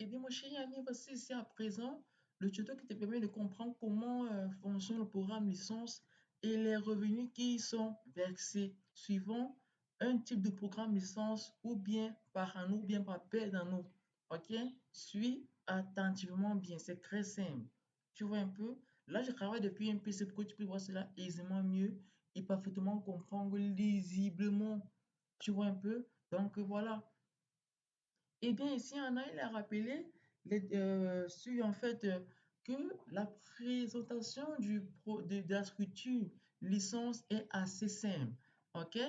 Eh bien, mon cher ami, voici ici à présent le tuto qui te permet de comprendre comment fonctionne le programme licence et les revenus qui y sont versés suivant un type de programme licence ou bien par anneau ou bien par paire d'anneaux. Ok? Suis attentivement bien, c'est très simple. Tu vois un peu? Là, je travaille depuis un PC pour que tu puisses voir cela aisément mieux et parfaitement comprendre lisiblement. Tu vois un peu? Donc voilà. Eh bien, ici, Anna, il a rappelé sur en fait que la présentation de la structure licence est assez simple. Ok?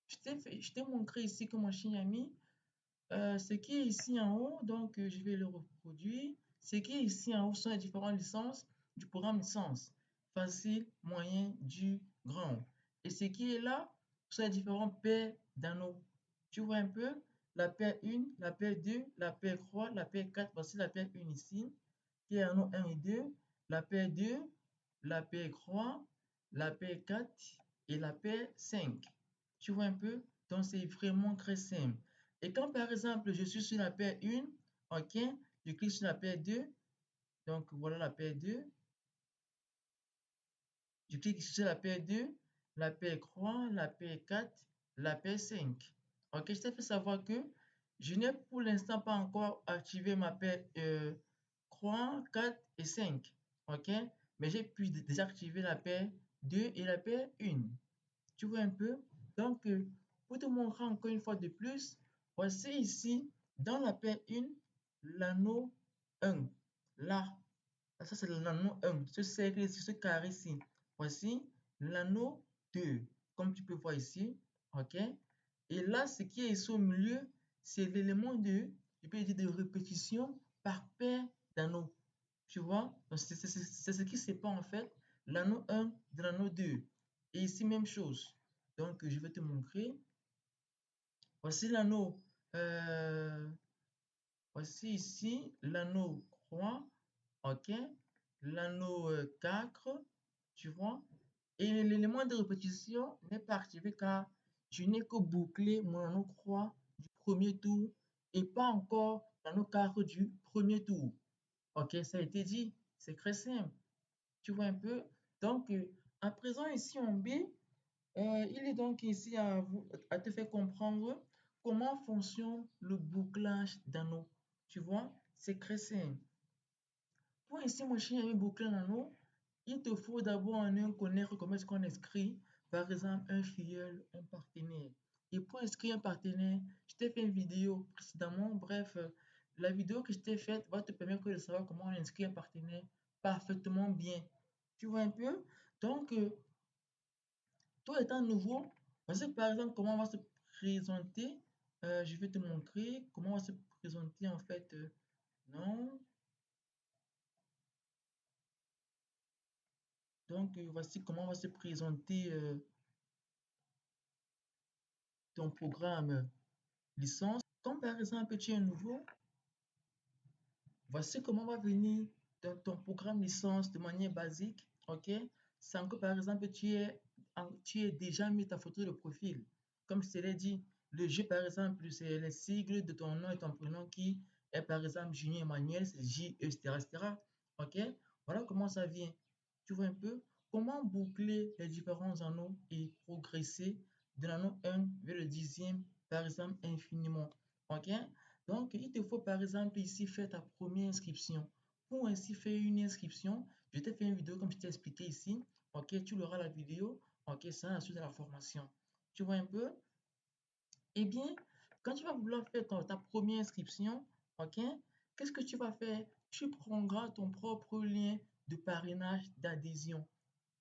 Je t'ai montré ici que mon chien a mis ce qui est ici en haut. Donc, je vais le reproduire. Ce qui est ici en haut sont les différentes licences du programme licence. Facile, moyen, dur, grand. Et ce qui est là sont les différentes paires d'anneaux. Tu vois un peu? La paire 1, la paire 2, la paire 3, la paire 4. Voici la paire 1 ici, qui est anneau 1 et 2. La paire 2, la paire 3, la paire 4 et la paire 5. Tu vois un peu? Donc, c'est vraiment très simple. Et quand par exemple, je suis sur la paire 1, ok, je clique sur la paire 2. Donc, voilà la paire 2. Je clique sur la paire 2, la paire 3, la paire 4, la paire 5. Ok, je t'ai fait savoir que je n'ai pour l'instant pas encore activé ma paire 3, 4 et 5. Ok, mais j'ai pu déjà activer la paire 2 et la paire 1. Tu vois un peu? Donc, pour te montrer encore une fois de plus, voici ici, dans la paire 1, l'anneau 1. Là, ça c'est l'anneau 1, ce cercle ici, ce carré ici. Voici l'anneau 2, comme tu peux voir ici. OK? Et là, ce qui est ici au milieu, c'est l'élément de, je peux dire, de répétition par paire d'anneaux. Tu vois? Donc, c'est ce qui sépare en fait l'anneau 1 de l'anneau 2. Et ici, même chose. Donc, je vais te montrer. Voici l'anneau. euh, Voici ici l'anneau 3. OK? L'anneau 4. Tu vois? Et l'élément de répétition n'est pas activé car je n'ai que bouclé mon anneau 3 du premier tour et pas encore l'anneau 4 du premier tour. OK? Ça a été dit. C'est très simple. Tu vois un peu? Donc, à présent, ici en B, il est donc ici à te faire comprendre comment fonctionne le bouclage d'anneau. Tu vois, c'est très simple. Pour ici, mon chien a un bouclage d'anneau, il te faut d'abord connaître comment est-ce qu'on inscrit, par exemple, un filleul, un partenaire. Et pour inscrire un partenaire, je t'ai fait une vidéo précédemment. Bref, la vidéo que je t'ai faite va te permettre de savoir comment on inscrit un partenaire parfaitement bien. Tu vois un peu? Donc, toi étant nouveau, voici par exemple comment on va se présenter. Je vais te montrer comment on va se présenter en fait. Non. Donc, voici comment on va se présenter ton programme licence. Comme par exemple tu es nouveau, voici comment on va venir dans ton programme licence de manière basique. OK? Sans que par exemple tu aies déjà mis ta photo de profil. Comme je te l'ai dit, le jeu par exemple, c'est les sigles de ton nom et ton prénom qui est par exemple Junior Emmanuel, c'est J, E, etc., etc. OK? Voilà comment ça vient. Tu vois un peu comment boucler les différents anneaux et progresser de l'anneau 1 vers le 10e, par exemple, infiniment. OK? Donc, il te faut par exemple ici faire ta première inscription. Pour ainsi faire une inscription, je t'ai fait une vidéo comme je t'ai expliqué ici. OK, tu l'auras la vidéo. OK, ça la suite de la formation. Tu vois un peu? Eh bien, quand tu vas vouloir faire ta première inscription, OK, qu'est-ce que tu vas faire? Tu prendras ton propre lien de parrainage d'adhésion.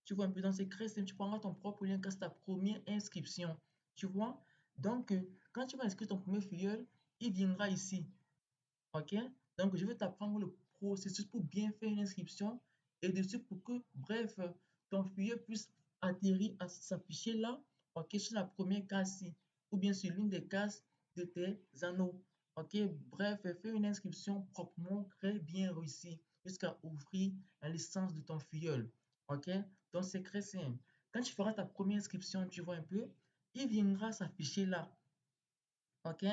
Tu vois un peu dans ces crédits, tu prendras ton propre lien quand c'est ta première inscription. Tu vois? Donc, quand tu vas inscrire ton premier filleul, il viendra ici. OK? Donc, je vais t'apprendre le processus pour bien faire une inscription et dessus pour que, bref, ton filleul puisse atterrir à s'afficher là, OK, sur la première case-ci, ou bien sur l'une des cases de tes anneaux. OK? Bref, fais une inscription proprement, très bien réussie, jusqu'à ouvrir la licence de ton filleul. OK? Donc, c'est très simple. Quand tu feras ta première inscription, tu vois un peu, il viendra s'afficher là. OK?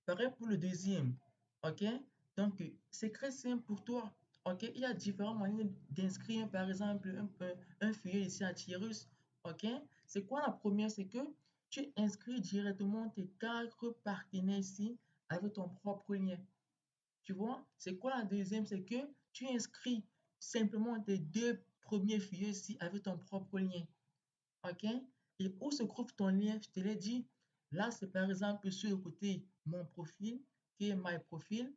Pareil pour le deuxième. OK? Donc, c'est très simple pour toi. OK? Il y a différentes manières d'inscrire, par exemple, un feuillet ici à Tirus. OK? C'est quoi la première? C'est que tu inscris directement tes 4 partenaires ici avec ton propre lien. Tu vois? C'est quoi la deuxième? C'est que tu inscris simplement tes 2 premiers feuillets ici avec ton propre lien. OK? Et où se trouve ton lien? Je te l'ai dit. Là, c'est par exemple sur le côté mon profil, qui est my profile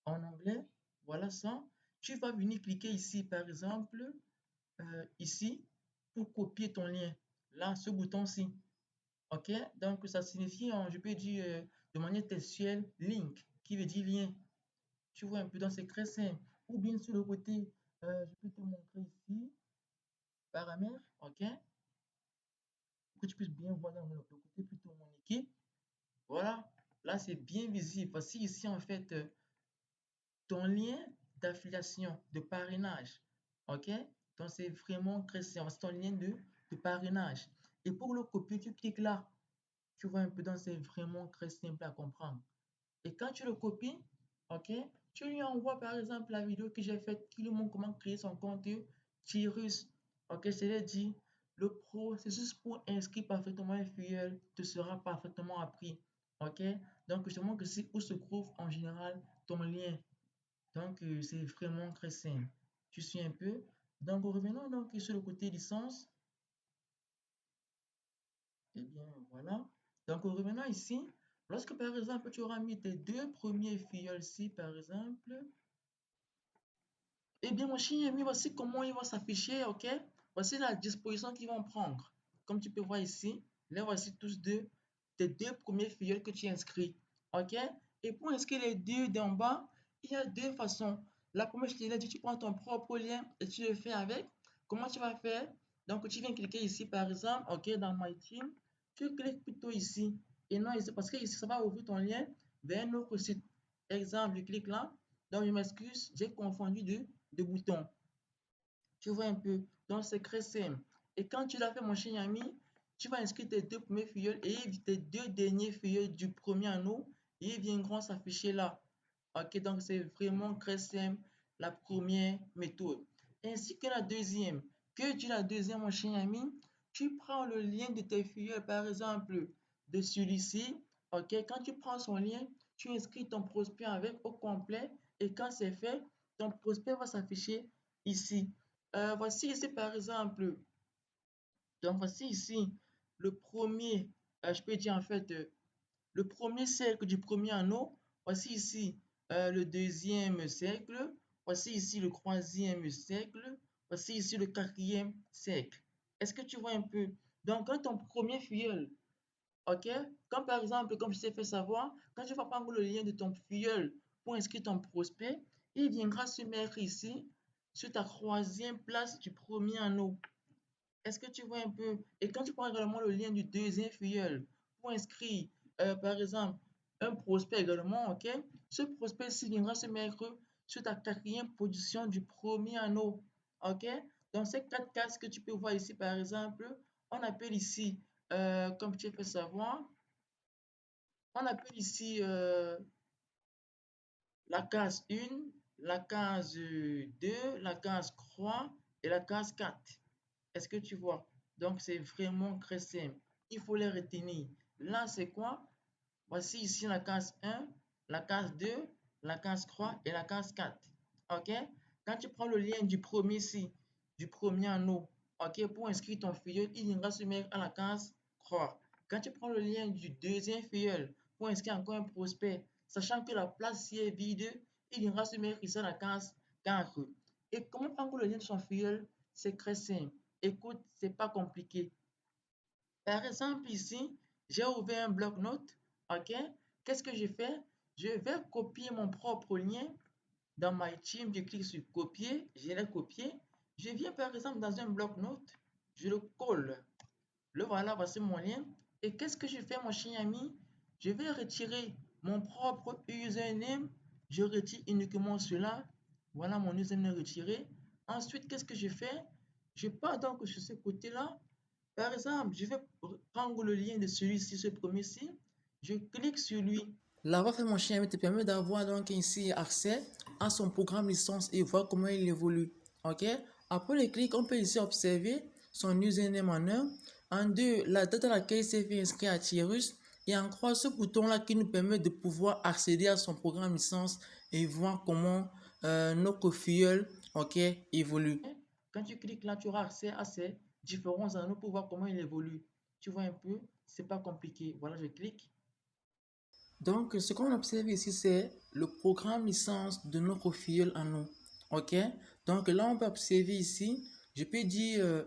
en anglais. Voilà ça. Tu vas venir cliquer ici, par exemple, ici, pour copier ton lien. Là, ce bouton-ci. OK? Donc, ça signifie, je peux dire de manière textuelle, link, qui veut dire lien. Tu vois un peu, donc c'est très simple. Ou bien sur le côté, je peux te montrer ici, paramètres, OK? Pour que tu puisses bien voir dans le côté plutôt mon équipe. Voilà, là c'est bien visible. Voici ici en fait ton lien d'affiliation, de parrainage. OK? Donc c'est vraiment très simple. C'est ton lien de parrainage. Et pour le copier, tu cliques là. Tu vois un peu, donc c'est vraiment très simple à comprendre. Et quand tu le copies, OK, tu lui envoies par exemple la vidéo que j'ai faite qui lui montre comment créer son compte Tirus. OK, je te l'ai dit, le processus pour inscrire parfaitement un filleul te sera parfaitement appris. OK, donc je te montre ici où se trouve en général ton lien. Donc c'est vraiment très simple. Tu suis un peu. Donc revenons donc sur le côté licence. Eh bien, voilà. Donc, revenons ici. Lorsque, par exemple, tu auras mis tes 2 premiers filleuls-ci, par exemple, eh bien, mon chien ami, voici comment ils vont s'afficher, ok? Voici la disposition qu'ils vont prendre. Comme tu peux voir ici, là, voici tous tes 2 premiers filleuls que tu inscris, ok? Et pour inscrire les 2 d'en bas, il y a 2 façons. La première, je te l'ai dit, tu prends ton propre lien et tu le fais avec. Comment tu vas faire? Donc, tu viens cliquer ici, par exemple, ok, dans My Team. Tu cliques plutôt ici et non ici, parce que ici, ça va ouvrir ton lien vers un autre site. Exemple, je clique là. Donc, je m'excuse, j'ai confondu de boutons. Tu vois un peu. Donc, c'est très simple. Et quand tu l'as fait, mon cher ami, tu vas inscrire tes 2 premiers filleuls et tes 2 derniers filleuls du premier anneau et ils viendront s'afficher là. Ok, donc c'est vraiment très simple, la première méthode. Ainsi que la deuxième. Que dit la deuxième, mon cher ami? Tu prends le lien de tes filleuls, par exemple, de celui-ci. Ok, quand tu prends son lien, tu inscris ton prospect avec au complet et quand c'est fait, ton prospect va s'afficher ici. Voici ici par exemple, donc voici ici le premier, je peux dire en fait, le premier cercle du premier anneau. Voici ici le deuxième cercle. Voici ici le troisième cercle. Voici ici le quatrième cercle. Est-ce que tu vois un peu? Donc, quand ton premier filleul, ok? Comme par exemple, comme je t'ai fait savoir, quand tu vas prendre le lien de ton filleul pour inscrire ton prospect, il viendra se mettre ici sur ta troisième place du premier anneau. Est-ce que tu vois un peu? Et quand tu prends également le lien du deuxième filleul pour inscrire, par exemple, un prospect également, ok? Ce prospect-ci viendra se mettre sur ta quatrième position du premier anneau, ok? Donc, ces 4 cases que tu peux voir ici, par exemple, on appelle ici, comme tu peux savoir, on appelle ici la case 1, la case 2, la case 3 et la case 4. Est-ce que tu vois? Donc, c'est vraiment très simple. Il faut les retenir. Là, c'est quoi? Voici ici la case 1, la case 2, la case 3 et la case 4. OK? Quand tu prends le lien du premier ici, du premier anneau, OK, pour inscrire ton filleul, il viendra se mettre à la case 3. Quand tu prends le lien du deuxième filleul pour inscrire encore un prospect, sachant que la place ici est vide, il viendra se mettre ici à la case 4. Et comment prendre le lien de son filleul? C'est très simple. Écoute, c'est pas compliqué. Par exemple, ici, j'ai ouvert un bloc-notes. OK? Qu'est-ce que je fais? Je vais copier mon propre lien dans My Team. Je clique sur copier. Je l'ai copié. Je viens par exemple dans un bloc-notes. Je le colle. Le voilà, voici mon lien. Et qu'est-ce que je fais, mon chien ami? Je vais retirer mon propre username. Je retire uniquement cela. Voilà mon username retiré. Ensuite, qu'est-ce que je fais? Je pars donc sur ce côté-là. Par exemple, je vais prendre le lien de celui-ci, ce premier-ci. Je clique sur lui. L'avoir fait, mon cher ami, te permet d'avoir donc ici accès à son programme licence et voir comment il évolue. Ok? Après le clic, on peut ici observer son username en 1. En 2, la date à laquelle il s'est fait inscrire à Tirus. Et en 3, ce bouton-là qui nous permet de pouvoir accéder à son programme licence et voir comment notre filleul, ok, évolue. Quand tu cliques là, tu auras accès à ces différents anneaux pour voir comment il évolue. Tu vois un peu, c'est pas compliqué. Voilà, je clique. Donc, ce qu'on observe ici, c'est le programme licence de notre filleul en nous. OK? Donc, là, on peut observer ici, je peux dire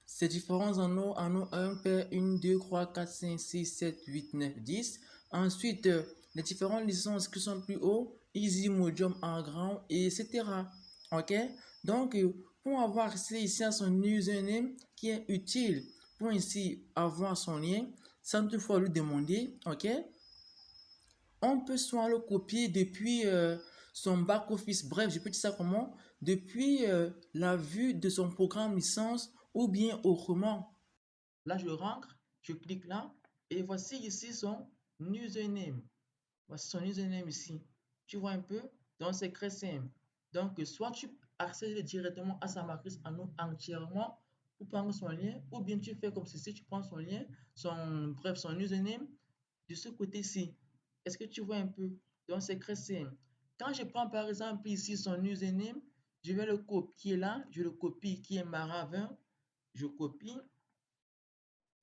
ces différents anneaux 1, pair 1, 2, 3, 4, 5, 6, 7, 8, 9, 10. Ensuite, les différentes licences qui sont plus haut, easy, medium, en grand, etc. OK? Donc, pour avoir accès ici à son username qui est utile pour ici avoir son lien, sans toutefois lui demander, OK? On peut soit le copier depuis son back-office, bref, je peux dire ça comment, depuis la vue de son programme licence ou bien autrement. Là, je rentre, je clique là et voici ici son username. Voici son username ici. Tu vois un peu? Donc, c'est très simple. Donc, soit tu accèdes directement à sa matrice en nous entièrement pour prendre son lien, ou bien tu fais comme ceci, tu prends son lien, bref, son username de ce côté-ci. Est-ce que tu vois un peu? Donc, c'est très simple. Quand je prends par exemple ici son username, je vais le copier là, je le copie qui est Maravin, je copie,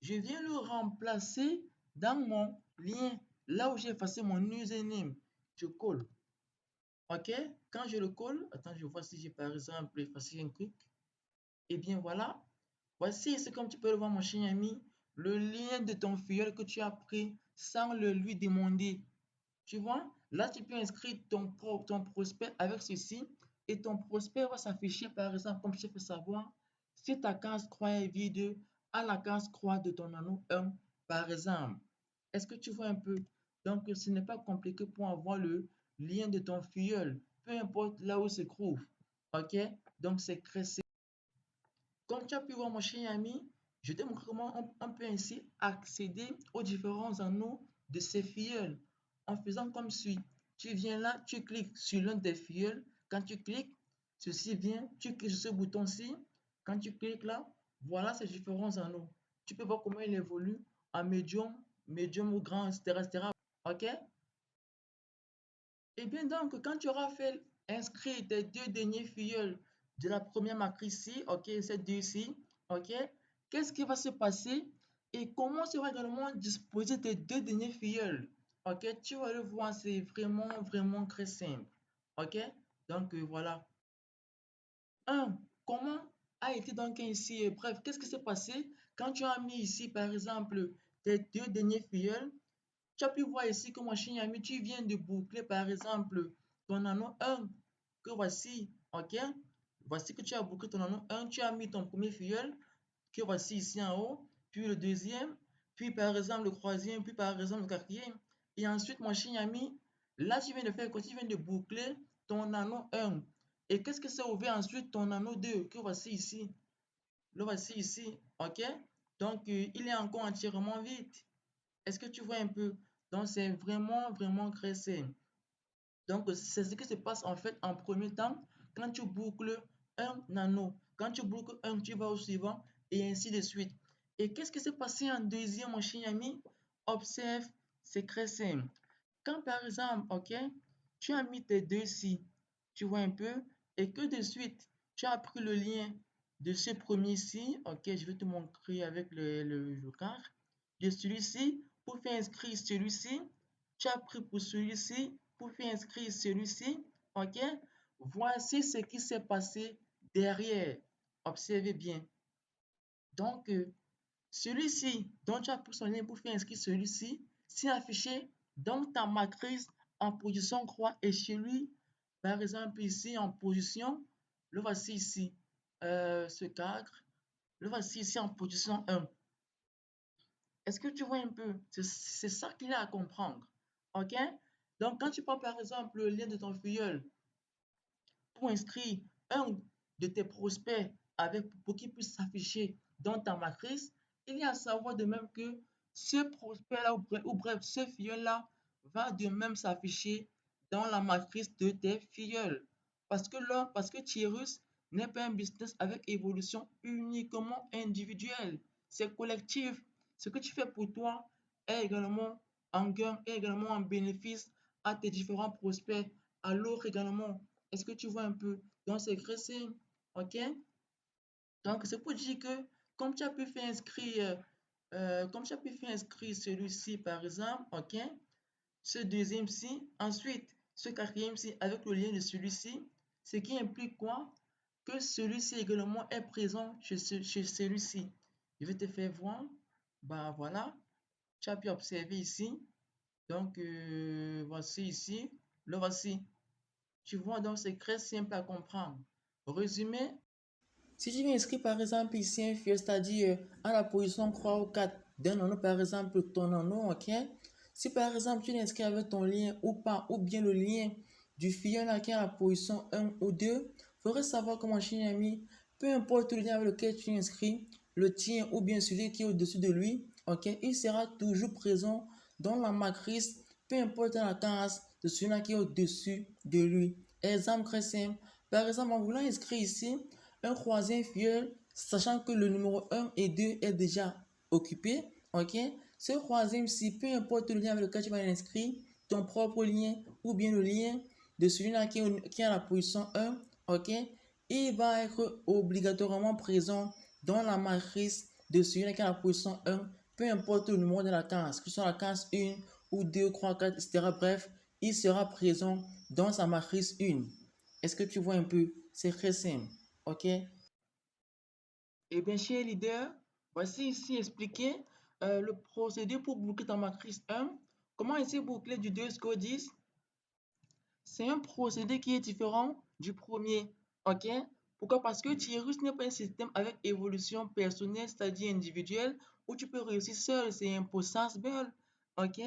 je viens le remplacer dans mon lien, là où j'ai effacé mon username, je colle. OK? Quand je le colle, attends, je vois si j'ai par exemple effacé un truc. Et bien voilà, voici, c'est comme tu peux le voir, mon cher ami, le lien de ton filleul que tu as pris sans le lui demander. Tu vois, là, tu peux inscrire ton prospect avec ceci et ton prospect va s'afficher, par exemple, comme je peux savoir, si ta case croix est vide, à la case croix de ton anneau 1, par exemple. Est-ce que tu vois un peu? Donc, ce n'est pas compliqué pour avoir le lien de ton filleul, peu importe là où il se trouve. OK? Donc, c'est très simple. Comme tu as pu voir, mon cher ami, je te montre comment on peut ainsi accéder aux différents anneaux de ces filleuls en faisant comme suit. Tu viens là, tu cliques sur l'un des filleuls. Quand tu cliques, ceci vient, tu cliques sur ce bouton-ci. Quand tu cliques là, voilà ces différents anneaux. Tu peux voir comment il évolue en médium ou grand, etc., etc. OK? Et bien donc, quand tu auras fait inscrire tes deux derniers filleuls de la première matrice-ci, ok, ces deux-ci, ok, qu'est-ce qui va se passer et comment tu vas également disposer tes deux derniers filleuls, ok, tu vas le voir, c'est vraiment très simple, ok, donc voilà. Un, comment a été donc ici, bref, qu'est-ce qui s'est passé quand tu as mis ici, par exemple, tes deux derniers filleuls. Tu as pu voir ici que mon cher ami, tu viens de boucler par exemple ton anneau 1 que voici, ok? Voici que tu as bouclé ton anneau 1, tu as mis ton premier filleul que voici ici en haut, puis le deuxième, puis par exemple le troisième, puis par exemple le quatrième. Et ensuite, mon cher ami, là tu viens de faire quoi? Tu viens de boucler ton anneau 1. Et qu'est-ce que c'est ouvert ensuite ton anneau 2 que voici ici? Le voici ici, ok? Donc, il est encore entièrement vide. Est-ce que tu vois un peu? Donc, c'est vraiment très simple. Donc, c'est ce qui se passe en fait en premier temps quand tu boucles un anneau. Quand tu boucles un, tu vas au suivant et ainsi de suite. Et qu'est-ce qui s'est passé en deuxième, mon cher ami? Observe, c'est très simple. Quand par exemple, ok, tu as mis tes deux ci, tu vois un peu, et que de suite, tu as pris le lien de ce premier-ci, ok, je vais te montrer avec le joker, de celui-ci pour faire inscrire celui-ci, tu as pris pour celui-ci pour faire inscrire celui-ci, ok, voici ce qui s'est passé derrière. Observez bien. Donc, celui-ci dont tu as pris son lien pour faire inscrire celui-ci, c'est affiché dans ta matrice en position croix et chez lui, par exemple ici en position, le voici ici, ce cadre, le voici ici en position 1. Est-ce que tu vois un peu? C'est ça qu'il y a à comprendre. OK? Donc, quand tu prends par exemple le lien de ton filleul pour inscrire un de tes prospects pour qu'il puisse s'afficher dans ta matrice, il y a à savoir de même que ce prospect-là, ou bref, ce filleul-là, va de même s'afficher dans la matrice de tes filleuls. Parce que Tirus n'est pas un business avec évolution uniquement individuelle, c'est collectif. Ce que tu fais pour toi est également en gain, est également en bénéfice à tes différents prospects, à l'autre également. Est-ce que tu vois un peu? Donc, c'est Gressing, ok? Donc, c'est pour dire que comme tu as pu faire inscrire, comme tu as pu faire inscrire celui-ci, par exemple, ok? Ce deuxième-ci, ensuite, ce quatrième-ci avec le lien de celui-ci, ce qui implique quoi? Que celui-ci également est présent chez celui-ci. Je vais te faire voir. Bah voilà, tu as pu observer ici. Donc, voici ici. Le voici. Tu vois, donc c'est très simple à comprendre. Résumé, si tu viens inscrire par exemple ici un fichier, c'est-à-dire à la position 3 ou 4 d'un anneau, par exemple ton anneau, ok? Si par exemple tu l'inscris avec ton lien ou pas, ou bien le lien du filleul là qui est à la position 1 ou 2, il faudrait savoir comment chez ami, peu importe le lien avec lequel tu inscris, le tien ou bien celui qui est au-dessus de lui, ok? Il sera toujours présent dans la matrice, peu importe la case de celui-là qui est au-dessus de lui. Exemple très simple. Par exemple, en voulant inscrire ici, un troisième filleul, sachant que le numéro 1 et 2 est déjà occupé, ok? Ce troisième-ci, peu importe le lien avec lequel tu vas l'inscrire, ton propre lien ou bien le lien de celui-là qui est à la position 1, ok? Il va être obligatoirement présent dans la matrice de celui-là qui est à la position 1, peu importe le numéro de la case, que ce soit la case 1 ou 2, 3, 4, etc. Bref, il sera présent dans sa matrice 1. Est-ce que tu vois un peu? C'est très simple. OK? Eh bien, cher leader, voici ici expliqué le procédé pour boucler ta matrice 1. Comment ici boucler du 2 jusqu'au 10? C'est un procédé qui est différent du premier. OK? Pourquoi? Parce que Tirus n'est pas un système avec évolution personnelle, c'est-à-dire individuelle, où tu peux réussir seul. C'est impossible. OK?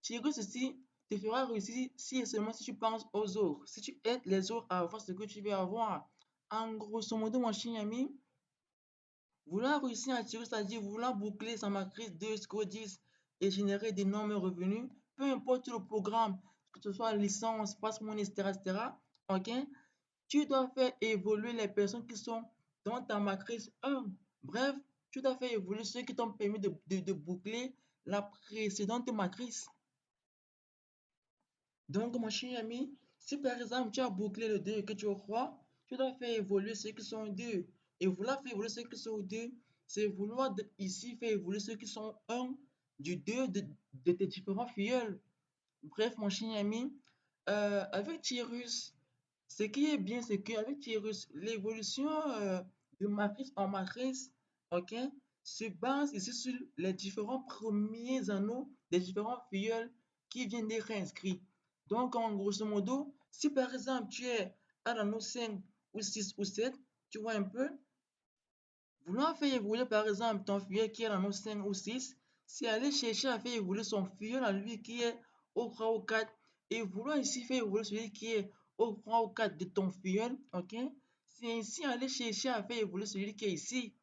Tirus ici te fera réussir si et seulement si tu penses aux autres. Si tu aides les autres à avoir ce que tu veux avoir. En grosso modo, mon cher ami, vouloir réussir à tirer, c'est-à-dire vouloir boucler sa matrice 2 jusqu'au 10 et générer d'énormes revenus, peu importe le programme, que ce soit licence, passe-money, etc., ok? Tu dois faire évoluer les personnes qui sont dans ta matrice 1. Bref, tu dois faire évoluer ceux qui t'ont permis de boucler la précédente matrice. Donc, mon cher ami, si par exemple tu as bouclé le 2 et que tu crois, tu dois faire évoluer ceux qui sont au 2. Et vouloir faire évoluer ceux qui sont au 2, c'est vouloir ici faire évoluer ceux qui sont 1 du 2 de tes différents filleuls. Bref, mon cher ami, avec Tyrus, ce qui est bien, c'est qu'avec Tyrus, l'évolution de matrice en matrice, ok, se base ici sur les différents premiers anneaux des différents filleuls qui viennent d'être inscrits. Donc, en grosso modo, si par exemple tu es à l'anneau 5 ou 6 ou 7, tu vois un peu, vouloir faire évoluer par exemple ton filleul qui est à l'anneau 5 ou 6, c'est aller chercher à faire évoluer son filleul à lui qui est au 3 ou 4 et vouloir ici faire évoluer celui qui est au 3 ou 4 de ton filleul, ok? C'est ainsi aller chercher à faire évoluer celui qui est ici.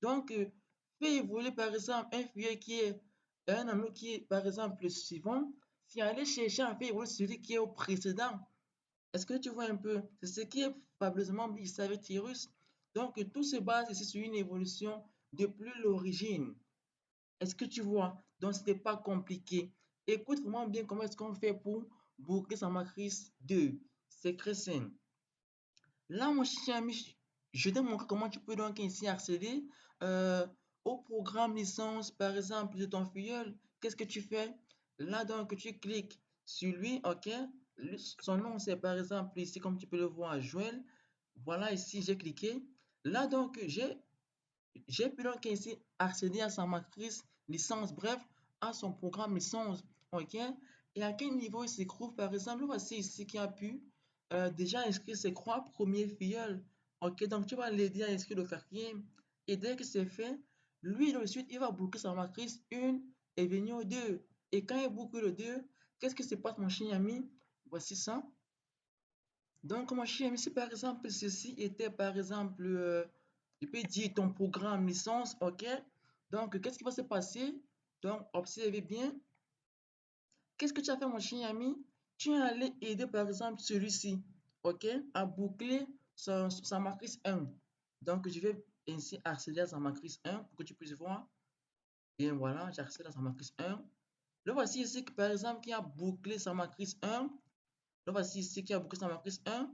Donc, faire évoluer par exemple un filleul qui est un anneau qui est par exemple le suivant, c'est aller chercher à faire évoluer celui qui est au précédent. Est-ce que tu vois un peu? C'est ce qui est fabuleusement bien avec Tyrus. Donc, tout se base ici sur une évolution depuis l'origine. Est-ce que tu vois? Donc, ce n'est pas compliqué. Écoute vraiment bien comment est-ce qu'on fait pour boucler sa matrice 2. C'est très simple. Là, mon cher ami, je te montre comment tu peux donc ainsi accéder euh, au programme licence, par exemple, de ton filleul. Qu'est-ce que tu fais? Là, donc, tu cliques sur lui, OK? Son nom, c'est par exemple ici, comme tu peux le voir, Joël. Voilà, ici, j'ai cliqué. Là, donc, j'ai pu donc ainsi accéder à sa matrice licence, bref, à son programme licence, ok? Et à quel niveau il se trouve, par exemple, voici ici qui a pu déjà inscrire ses 3 premiers filleuls, ok? Donc, tu vas l'aider à inscrire le quatrième. Et dès que c'est fait, lui, de suite, il va boucler sa matrice 1 et venir au 2. Et quand il boucle le 2, qu'est-ce qui se passe, mon cher ami? Voici ça. Donc, mon cher ami, si par exemple, ceci était par exemple, je peux dire ton programme licence, ok? Donc, qu'est-ce qui va se passer? Donc, observez bien. Qu'est-ce que tu as fait, mon cher ami? Tu es allé aider, par exemple, celui-ci, ok, à boucler sa matrice 1. Donc, je vais ainsi accéder à sa matrice 1 pour que tu puisses voir. Et voilà, j'accède à sa matrice 1. Le voici ici, par exemple, qui a bouclé sa matrice 1. Le voici ici qui a bouclé sa matrice 1.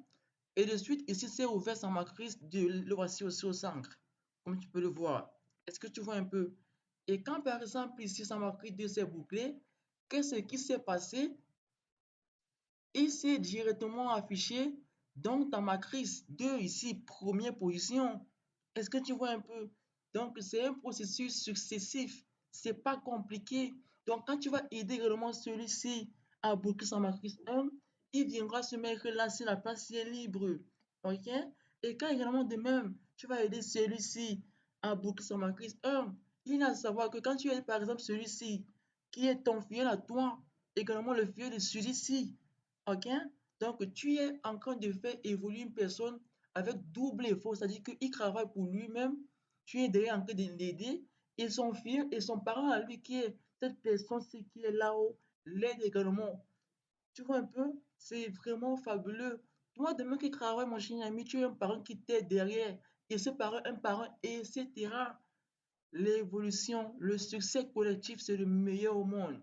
Et de suite, ici, c'est ouvert sa matrice 2. Le voici aussi au centre, comme tu peux le voir. Est-ce que tu vois un peu? Et quand, par exemple, ici, sa matrice 2 s'est bouclée, qu'est-ce qui s'est passé? Il s'est directement affiché dans ta matrice 2 ici, première position. Est-ce que tu vois un peu? Donc, c'est un processus successif. C'est pas compliqué. Donc, quand tu vas aider réellement celui-ci à boucler sa matrice 1, il viendra se mettre là si la place est libre. OK? Et quand également de même, tu vas aider celui-ci à boucler sa matrice 1, il a à savoir que quand tu aides par exemple celui-ci qui est ton filleul à toi, également le filleul de celui-ci, OK? Donc, tu es en train de faire évoluer une personne avec double effort, c'est-à-dire qu'il travaille pour lui-même, tu es derrière en train de l'aider, et son fils et son parent à lui qui est cette personne-ci qui est là-haut, l'aide également. Tu vois un peu? C'est vraiment fabuleux. Toi, demain qui travaille, mon cher ami, tu as un parent qui t'aide derrière, et ce parent, un parent, etc. L'évolution, le succès collectif, c'est le meilleur au monde.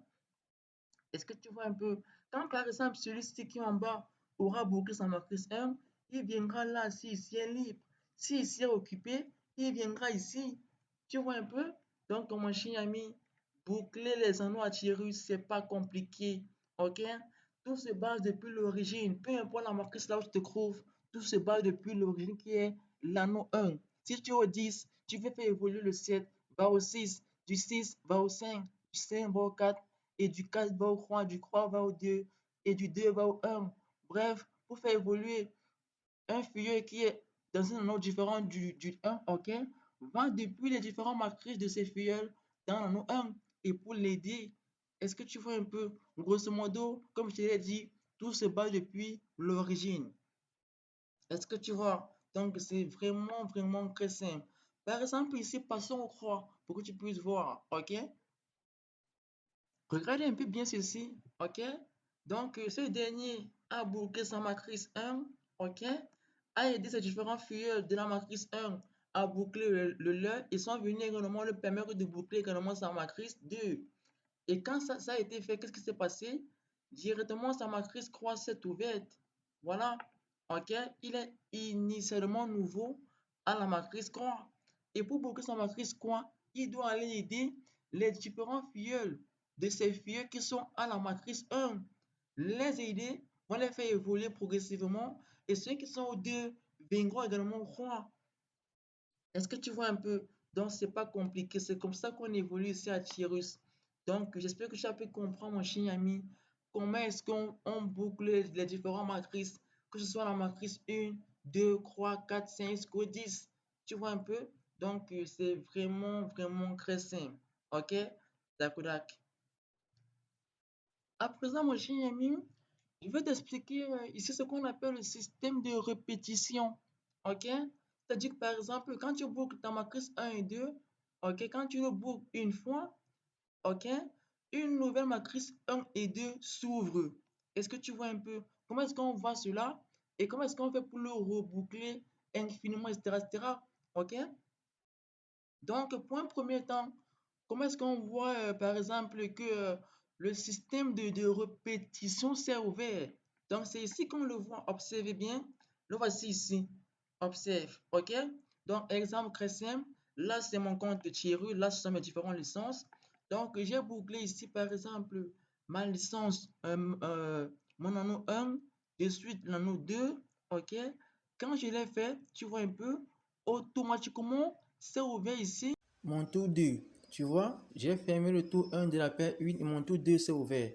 Est-ce que tu vois un peu? Quand par exemple celui-ci qui est en bas aura bouclé sa matrice 1, il viendra là si ici est libre. Si ici est occupé, il viendra ici. Tu vois un peu? Donc mon cher ami, boucler les anneaux à Tyrus, c'est pas compliqué. Ok? Tout se base depuis l'origine. Peu importe la matrice là où tu te trouves, tout se base depuis l'origine qui est l'anneau 1. Si tu es au 10, tu veux faire évoluer le 7, va au 6, du 6 va au 5, du 5 va au 4, et du 4 va au 3, du 3 va au 2, et du 2 va au 1. Bref, pour faire évoluer un filleul qui est dans un anneau différent du 1, ok, va depuis les différentes matrices de ces filleuls dans l'anneau 1. Et pour l'aider, est-ce que tu vois un peu, grosso modo, comme je te l'ai dit, tout se base depuis l'origine. Est-ce que tu vois? Donc, c'est vraiment, vraiment très simple. Par exemple, ici, passons aux croix pour que tu puisses voir, ok? Regardez un peu bien ceci, ok? Donc, ce dernier a bouclé sa matrice 1, ok? A aidé ses différents filleuls de la matrice 1 à boucler le leur et sont venus également le permettre de boucler également sa matrice 2. Et quand ça a été fait, qu'est-ce qui s'est passé? Directement, sa matrice croix s'est ouverte. Voilà, ok? Il est initialement nouveau à la matrice croix. Et pour boucler sa matrice croix, il doit aller aider les différents filleuls de ces filleuls qui sont à la matrice 1. Les aider, on les faire évoluer progressivement. Et ceux qui sont au 2 viendront également croix. Est-ce que tu vois un peu? Donc, c'est pas compliqué. C'est comme ça qu'on évolue ici à Tyrus. Donc, j'espère que tu as pu comprendre, mon cher ami, comment est-ce qu'on boucle les différentes matrices, que ce soit la matrice 1, 2, 3, 4, 5, jusqu'au 10. Tu vois un peu? Donc, c'est vraiment, vraiment très simple. OK? D'accord, d'accord. À présent, mon cher ami, je vais t'expliquer ici ce qu'on appelle le système de répétition. OK? C'est-à-dire que par exemple, quand tu boucles ta matrice 1 et 2, OK, quand tu le boucles une fois, OK, une nouvelle matrice 1 et 2 s'ouvre. Est-ce que tu vois un peu comment est-ce qu'on voit cela et comment est-ce qu'on fait pour le reboucler infiniment, etc., etc. OK? Donc, pour un premier temps, comment est-ce qu'on voit, par exemple, que le système de répétition s'est ouvert? Donc, c'est ici qu'on le voit. Observez bien. Le voici ici. Observe. OK? Donc, exemple très simple. Là, c'est mon compte Thierry. Là, ce sont mes différentes licences. Donc, j'ai bouclé ici, par exemple, ma licence, mon anneau 1, de suite l'anneau 2. OK? Quand je l'ai fait, tu vois un peu, automatiquement, c'est ouvert ici. Mon tour 2, tu vois, j'ai fermé le tour 1 de la paire 1 et mon tour 2 s'est ouvert.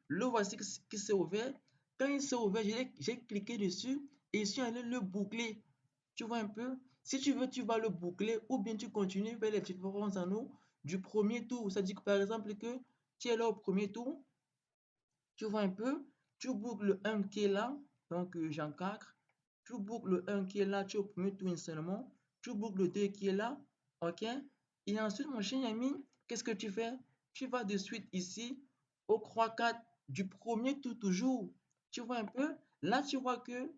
Le voici qui s'est ouvert. Quand il s'est ouvert, j'ai cliqué dessus et je suis allé le boucler. Tu vois un peu? Si tu veux, tu vas le boucler ou bien tu continues vers les différents anneaux du premier tour. Ça dit que par exemple que tu es là au premier tour, tu vois un peu, tu boucles le 1 qui est là, donc j'encadre. Tu boucles le 1 qui est là, tu es au premier tour seulement. Tu boucles le 2 qui est là, ok? Et ensuite, mon cher ami, qu'est-ce que tu fais? Tu vas de suite ici au croix 4 du premier tour toujours. Tu vois un peu? Là, tu vois que,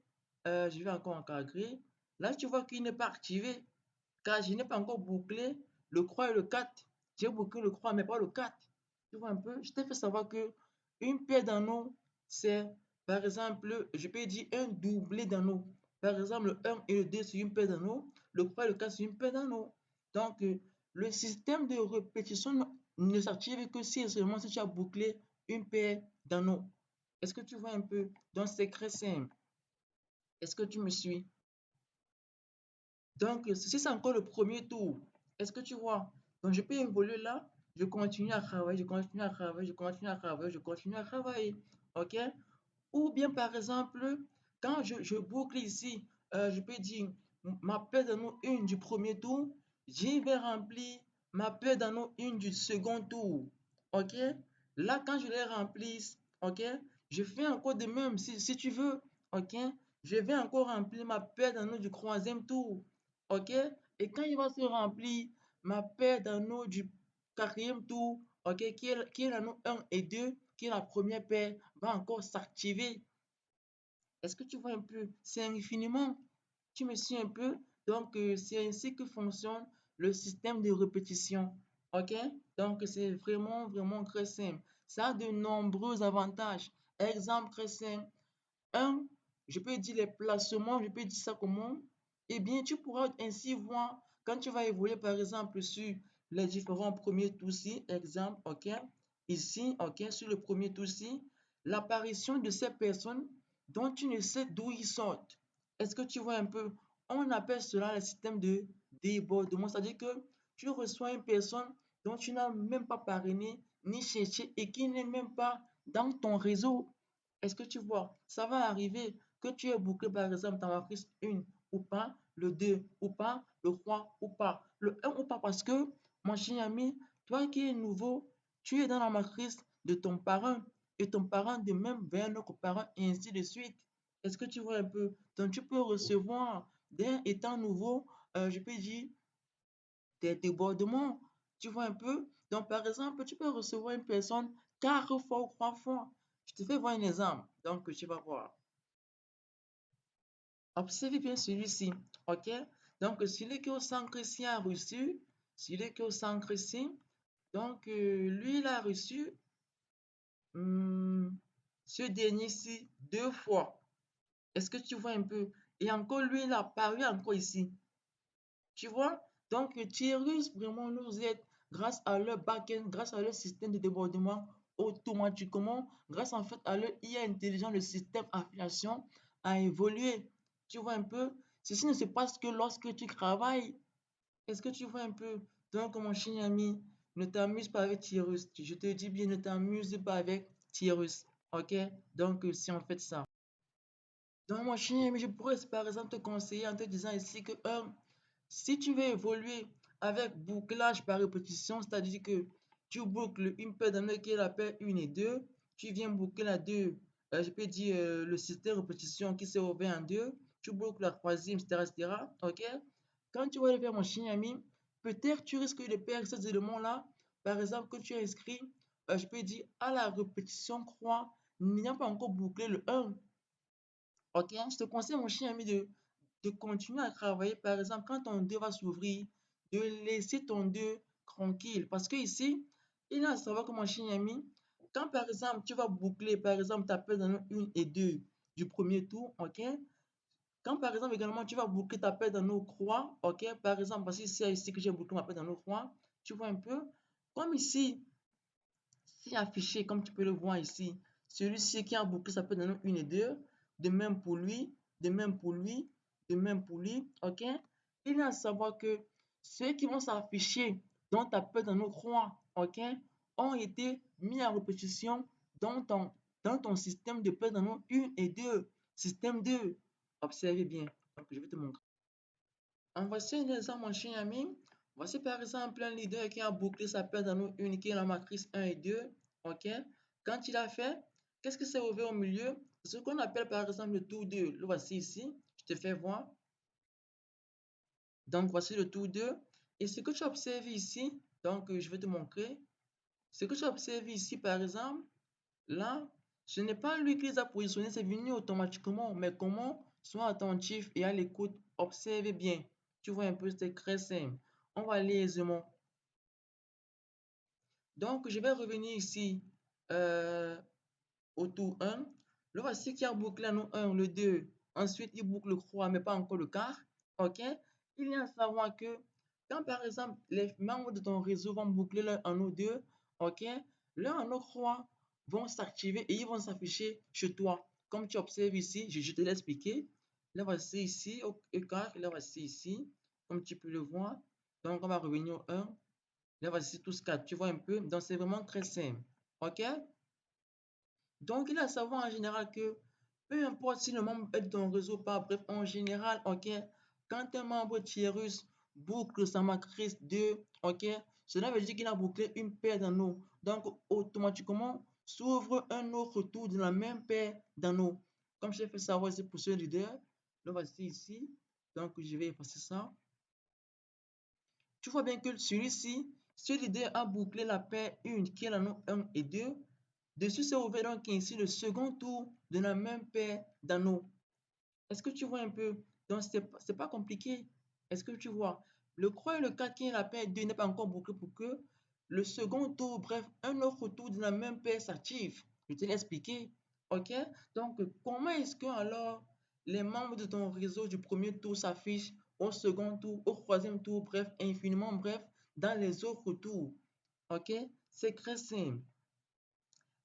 je vais encore encadrer. Là, tu vois qu'il n'est pas activé, car je n'ai pas encore bouclé le 3 et le 4. J'ai bouclé le 3, mais pas le 4. Tu vois un peu? Je t'ai fait savoir que une paire d'anneaux, c'est, par exemple, je peux dire un doublé d'anneaux. Par exemple, le 1 et le 2 sur une paire d'anneaux, le 3 et le 4 sur une paire d'anneaux. Donc, le système de répétition ne s'active que si et seulement si tu as bouclé une paire d'anneaux. Est-ce que tu vois un peu? Donc, c'est très simple. Est-ce que tu me suis? Donc, ceci, c'est encore le premier tour. Est-ce que tu vois? Donc, je peux évoluer là. Je continue à travailler, je continue à travailler, je continue à travailler, je continue à travailler. OK? Ou bien, par exemple, quand je boucle ici, je peux dire ma paire d'anneaux 1 du premier tour, j'y vais remplir ma paire d'anneaux 1 du second tour. OK? Là, quand je les remplisse, OK? Je fais encore de même si tu veux. OK? Je vais encore remplir ma paire d'anneaux du troisième tour. OK? Et quand il va se remplir ma paire d'anneaux du quatrième tour, OK, qui est l'anneau 1 et 2, qui est la première paire, va encore s'activer. Est-ce que tu vois un peu? C'est infiniment. Tu me suis un peu? Donc, c'est ainsi que fonctionne le système de répétition. OK? Donc, c'est vraiment, vraiment très simple. Ça a de nombreux avantages. Exemple très simple. Un, je peux dire les placements, je peux dire ça comment? Eh bien, tu pourras ainsi voir quand tu vas évoluer, par exemple, sur les différents premiers tours-ci, exemple, OK? Ici, OK, sur le premier tour-ci, l'apparition de ces personnes dont tu ne sais d'où ils sortent. Est-ce que tu vois un peu? On appelle cela le système de débordement, c'est-à-dire que tu reçois une personne dont tu n'as même pas parrainé ni cherché et qui n'est même pas dans ton réseau. Est-ce que tu vois? Ça va arriver que tu aies bouclé par exemple ta matrice 1 ou pas, le 2 ou pas, le 3 ou pas, le 1 ou pas parce que, mon cher ami, toi qui es nouveau, tu es dans la matrice de ton parent et ton parent de même vers un autre parent et ainsi de suite. Est-ce que tu vois un peu? Donc tu peux recevoir d'un étant nouveau, je peux dire, des débordements. Tu vois un peu? Donc par exemple, tu peux recevoir une personne 4 fois ou 3 fois. Je te fais voir un exemple. Donc tu vas voir. Observez bien celui-ci. OK? Donc celui qui est au centre ici a reçu. Celui qui est au centre ici. Donc lui, il a reçu ce dernier-ci 2 fois. Est-ce que tu vois un peu? Et encore, lui, il a apparu encore ici. Tu vois? Donc, Tyrus vraiment nous aide grâce à leur backend, grâce à leur système de débordement automatiquement, grâce en fait à leur IA intelligent, le système affiliation a évolué. Tu vois un peu? Ceci ne se passe que lorsque tu travailles. Est-ce que tu vois un peu? Donc, mon cher ami, ne t'amuse pas avec Tyrus. Je te dis bien, ne t'amuse pas avec Tyrus. Ok? Donc, si on fait ça. Donc, mon cher ami, je pourrais par exemple te conseiller en te disant ici que si tu veux évoluer avec bouclage par répétition, c'est-à-dire que tu boucles une paire d'anneaux qui est la paire 1 et 2, tu viens boucler la 2, je peux dire le système de répétition qui s'est ouvert en 2, tu boucles la troisième, etc., etc. Ok? Quand tu vas le faire, mon chien ami, peut-être tu risques de perdre ces éléments-là. Par exemple, que tu as inscrit, je peux dire à la répétition croix, n'ayant pas encore bouclé le 1. Ok? Je te conseille, mon chien ami, de continuer à travailler, par exemple, quand ton 2 va s'ouvrir, de laisser ton 2 tranquille. Parce que ici, il a à savoir que mon chien ami, quand par exemple, tu vas boucler, par exemple, ta paire d'anneaux 1 et 2 du premier tour, ok? Quand par exemple, également, tu vas boucler ta paire d'anneaux croix, ok? Par exemple, parce que c'est ici que j'ai bouclé ma paire d'anneaux croix, tu vois un peu, comme ici, c'est affiché, comme tu peux le voir ici, celui-ci qui a bouclé sa paire d'anneaux 1 et 2, de même pour lui, de même pour lui, de même pour lui, ok? Il est à savoir que ceux qui vont s'afficher dans ta paire d'anneaux croix, ok, ont été mis en répétition dans ton système de paire d'anneaux 1 et 2, système 2. Observez bien. Donc, je vais te montrer. En voici un exemple, mon cher ami. Voici par exemple un leader qui a bouclé sa paire d'anneaux unique et la matrice 1 et 2. OK? Quand il a fait, qu'est-ce que c'est ouvert au milieu? Ce qu'on appelle par exemple le tour 2. Le voici ici. Je te fais voir. Donc, voici le tour 2. Et ce que tu observes ici, donc je vais te montrer. Ce que tu observes ici, par exemple, là, Ce n'est pas lui qui les a positionnés, c'est venu automatiquement. Mais comment? Sois attentif et à l'écoute, observe bien. Tu vois un peu, c'est très simple. On va aller aisément. Donc, je vais revenir ici euh, au tour 1. Le voici qui a bouclé l'anneau 1, le 2. Ensuite, il boucle le croix, mais pas encore le quart. OK? Il y a à savoir que quand, par exemple, les membres de ton réseau vont boucler leur anneau 2, OK? Leur anneau croix vont s'activer et ils vont s'afficher chez toi. Comme tu observes ici, je te l'ai expliqué. Là, voici ici, au quart. Là, voici ici, comme tu peux le voir. Donc, on va revenir au 1. Là, voici tous 4. Tu vois un peu? Donc, c'est vraiment très simple. OK? Donc, il a à savoir en général que peu importe si le membre est dans le réseau ou pas, bref, en général, ok, quand un membre Tierus boucle sa matrice 2, ok, cela veut dire qu'il a bouclé une paire d'anneaux. Donc, automatiquement, s'ouvre un autre tour de la même paire d'anneaux. Comme j'ai fait savoir ici pour ce leader, le voici ici. Donc, je vais effacer ça. Tu vois bien que celui-ci, ce leader a bouclé la paire 1 qui est l'anneau 1 et 2. Dessus s'est ouvert donc ainsi le second tour de la même paire d'anneaux. Est-ce que tu vois un peu? Donc, c'est pas compliqué. Est-ce que tu vois? Le croix et le 4 qui est la paire 2 n'est pas encore bouclé pour que le second tour, bref, un autre tour de la même paire s'active. Je te l'ai expliqué. OK? Donc, comment est-ce que alors les membres de ton réseau du premier tour s'affichent au second tour, au troisième tour, bref, infiniment bref, dans les autres tours? OK? C'est très simple.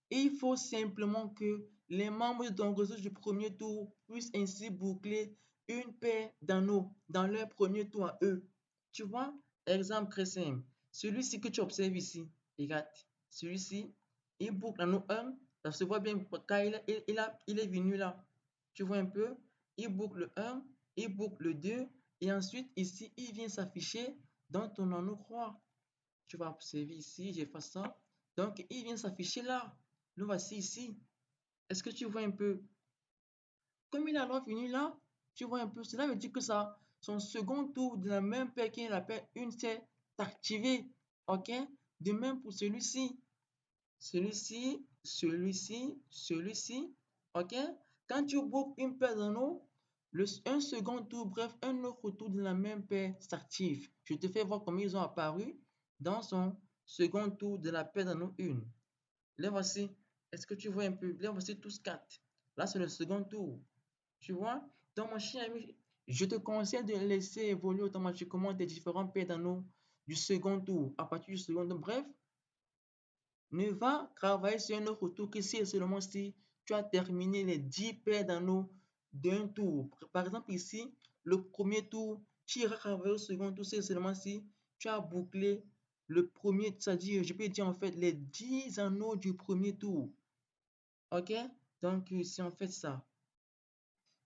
Il faut simplement que les membres de ton réseau du premier tour puissent ainsi boucler une paire d'anneaux dans leur premier tour à eux. Tu vois, exemple très simple. Celui-ci que tu observes ici, regarde, celui-ci, il boucle l'anneau 1, ça se voit bien quand il est venu là. Tu vois un peu, il boucle le 1, il boucle le 2, et ensuite ici, il vient s'afficher dans ton anneau croix. Tu vas observer ici, j'efface ça. Donc, il vient s'afficher là. Le voici ici. Est-ce que tu vois un peu? Comme il a alors fini là, tu vois un peu. Cela veut dire que ça, son second tour de la même paire qui est la paire 1 s'est activé. OK? De même pour celui-ci. Celui-ci, celui-ci, celui-ci. OK? Quand tu boucles une paire d'anneaux, un second tour, bref, un autre tour de la même paire s'active. Je te fais voir comment ils ont apparu dans son second tour de la paire d'anneaux 1. Les voici. Est-ce que tu vois un peu? Les voici tous 4. Là, c'est le second tour. Tu vois? Donc, mon chien ami, je te conseille de laisser évoluer automatiquement tes différents paires d'anneaux du second tour. À partir du second tour, bref, ne va travailler sur un autre tour que si et seulement si tu as terminé les 10 paires d'anneaux d'un tour. Par exemple, ici, le premier tour, tu iras travailler au second tour si et seulement si tu as bouclé le premier, c'est-à-dire, je peux dire en fait, les 10 anneaux du premier tour. OK? Donc, c'est en fait ça.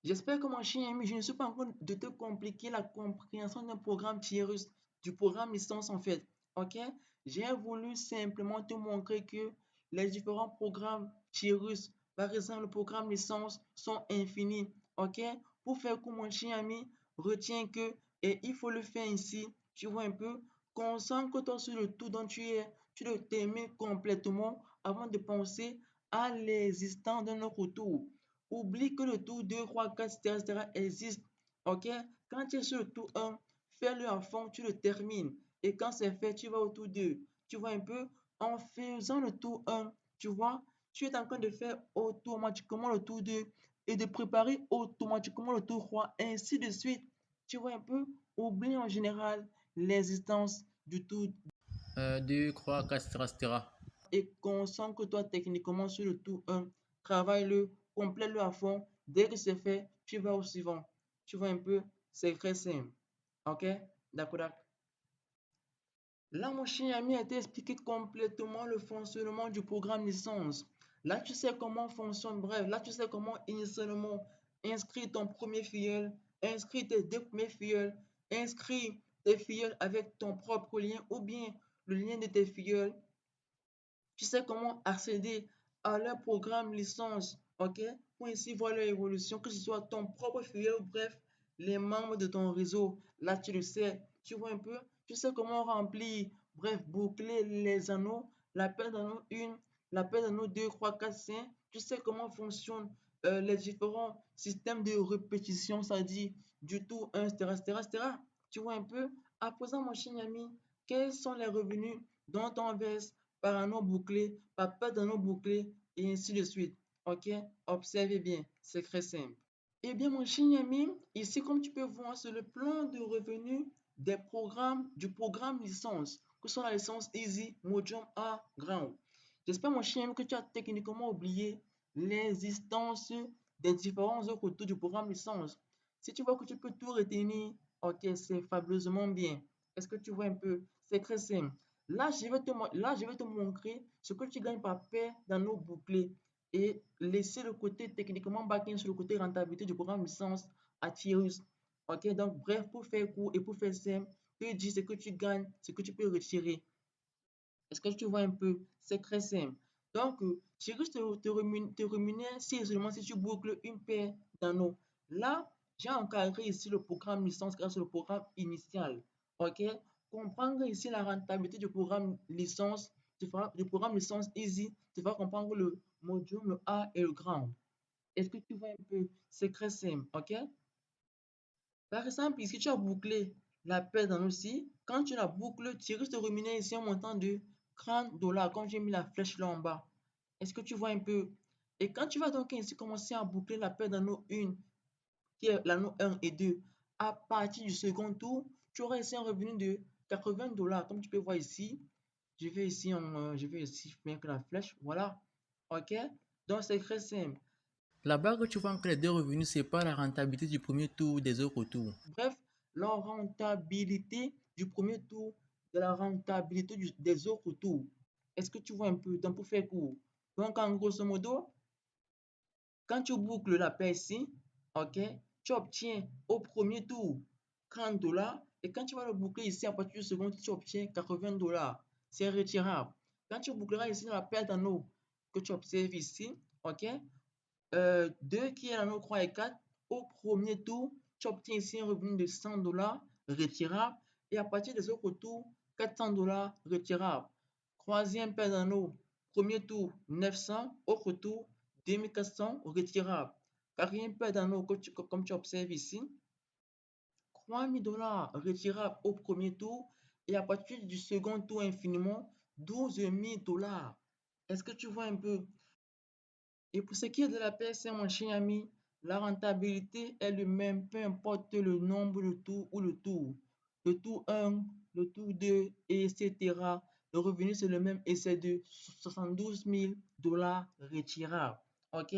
J'espère que mon chien ami, je ne suis pas en train de te compliquer la compréhension d'un programme Tirus, du programme licence en fait. OK? J'ai voulu simplement te montrer que les différents programmes Tirus, par exemple le programme licence, sont infinis. OK? Pour faire que mon chien ami, retiens que, et il faut le faire ainsi, tu vois un peu, concentre-toi sur le tout dont tu es, tu le termines complètement avant de penser à l'existence d'un autre tour. Oublie que le tour 2, 3, 4, etc. existe. OK? Quand tu es sur le tour 1, fais-le à fond, tu le termines. Et quand c'est fait, tu vas au tour 2. Tu vois un peu? En faisant le tour 1, tu vois, tu es en train de faire automatiquement le tour 2 et de préparer automatiquement le tour 3, ainsi de suite. Tu vois un peu? Oublie en général l'existence du tour 2, 3, 4, etc. Et concentre-toi techniquement sur le tour 1. Travaille-le, complète-le à fond. Dès que c'est fait, tu vas au suivant. Tu vois un peu, c'est très simple. OK? D'accord, d'accord. Là, mon chien ami a été expliqué complètement le fonctionnement du programme licence. Là, tu sais comment fonctionne. Bref, là, tu sais comment initialement inscrire ton premier filleul, inscrire tes deux premiers filleuls, inscrire tes filleuls avec ton propre lien ou bien le lien de tes filleuls. Tu sais comment accéder à leur programme licence, ok? Pour ainsi voir leur évolution, que ce soit ton propre filière ou bref, les membres de ton réseau. Là, tu le sais. Tu vois un peu? Tu sais comment remplir, bref, boucler les anneaux, la paire d'anneaux 1, la paire d'anneaux 2, 3, 4, 5. tu sais comment fonctionnent les différents systèmes de répétition, ça dit du tout 1, etc., etc., etc. Tu vois un peu? À présent, mon cher ami, quels sont les revenus dont on verse par anneau bouclé, par paire d'anneaux bouclés, et ainsi de suite. Ok? Observez bien, c'est très simple. Eh bien, mon cher ami, ici, comme tu peux voir, c'est le plan de revenus du programme licence, que sont la licence Easy, Modium A, Grand. J'espère, mon cher ami, que tu as techniquement oublié l'existence des différents autres retours du programme licence. Si tu vois que tu peux tout retenir, ok, c'est fabuleusement bien. Est-ce que tu vois un peu? C'est très simple. Là, je vais te montrer ce que tu gagnes par paire dans nos bouclés et laisser le côté techniquement back-end sur le côté rentabilité du programme licence à Tirus. Ok, donc bref, pour faire court et pour faire simple, te dis ce que tu gagnes, ce que tu peux retirer. Est-ce que tu vois un peu? C'est très simple. Donc, Tirus te rémunère si seulement si tu boucles une paire d'anneaux. Là, j'ai encadré ici le programme licence grâce au programme initial. Ok, comprendre ici la rentabilité du programme licence, du programme licence Easy, tu vas comprendre le module, le A et le grand. Est-ce que tu vois un peu? C'est très simple, ok? Par exemple, ici, tu as bouclé la paire dans aussi. Quand tu la boucles, tu risques de rémunérer ici un montant de 30 dollars, comme j'ai mis la flèche là en bas. Est-ce que tu vois un peu? Et quand tu vas donc ici commencer à boucler la paire d'anneaux 1, qui est l'anneau 1 et 2, à partir du second tour, tu auras ici un revenu de 80 dollars, comme tu peux voir ici. Je vais ici mettre la flèche, voilà. Ok? Donc, c'est très simple. La barre que tu vois entre les deux revenus, c'est pas la rentabilité du premier tour ou des autres tours. Bref, la rentabilité du premier tour de la rentabilité des autres tours. Est-ce que tu vois un peu? Donc, pour faire court. Donc, en grosso modo, quand tu boucles la paire ici, ok, tu obtiens au premier tour 30 dollars. Et quand tu vas le boucler ici à partir du second tour, tu obtiens 80 dollars. C'est retirable. Quand tu boucleras ici la paire d'anneaux que tu observes ici, ok, 2 qui est l'anneau 3 et 4, au premier tour, tu obtiens ici un revenu de 100 dollars retirable. Et à partir des autres tours, 400 dollars retirable. Troisième paire d'anneaux, premier tour 900, autre tour 2400 retirable. Quatrième paire d'anneaux, comme tu observes ici, 3000 dollars retirables au premier tour. Et à partir du second tour infiniment, 12 000 dollars. Est-ce que tu vois un peu? Et pour ce qui est de la PSM, mon cher ami, la rentabilité est le même, peu importe le nombre de tours ou le tour. Le tour 1, le tour 2, etc. Le revenu, c'est le même et c'est de 72 000 dollars retirables. OK?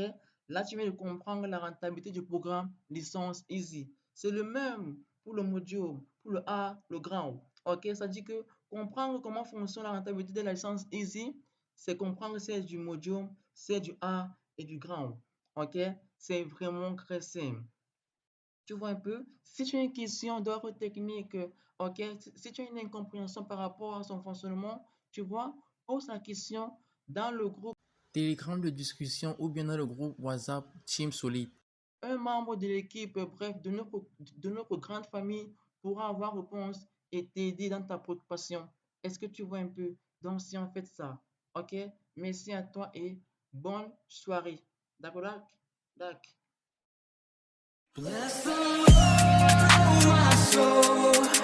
Là, tu viens de comprendre la rentabilité du programme licence Easy. C'est le même pour le module, pour le A, le grand. OK? Ça dit que comprendre comment fonctionne la rentabilité de la licence Easy, c'est comprendre celle du module, celle du A et du grand. Ok? C'est vraiment très simple. Tu vois un peu? Si tu as une question d'ordre technique, ok? Si tu as une incompréhension par rapport à son fonctionnement, tu vois, pose la question dans le groupe Telegram de discussion ou bien dans le groupe WhatsApp Team Solid. Un membre de l'équipe, bref, de notre grande famille pourra avoir réponse et t'aider dans ta préoccupation. Est-ce que tu vois un peu? Donc, si on fait ça, ok? Merci à toi et bonne soirée. D'accord? D'accord. Bless the Lord, my soul.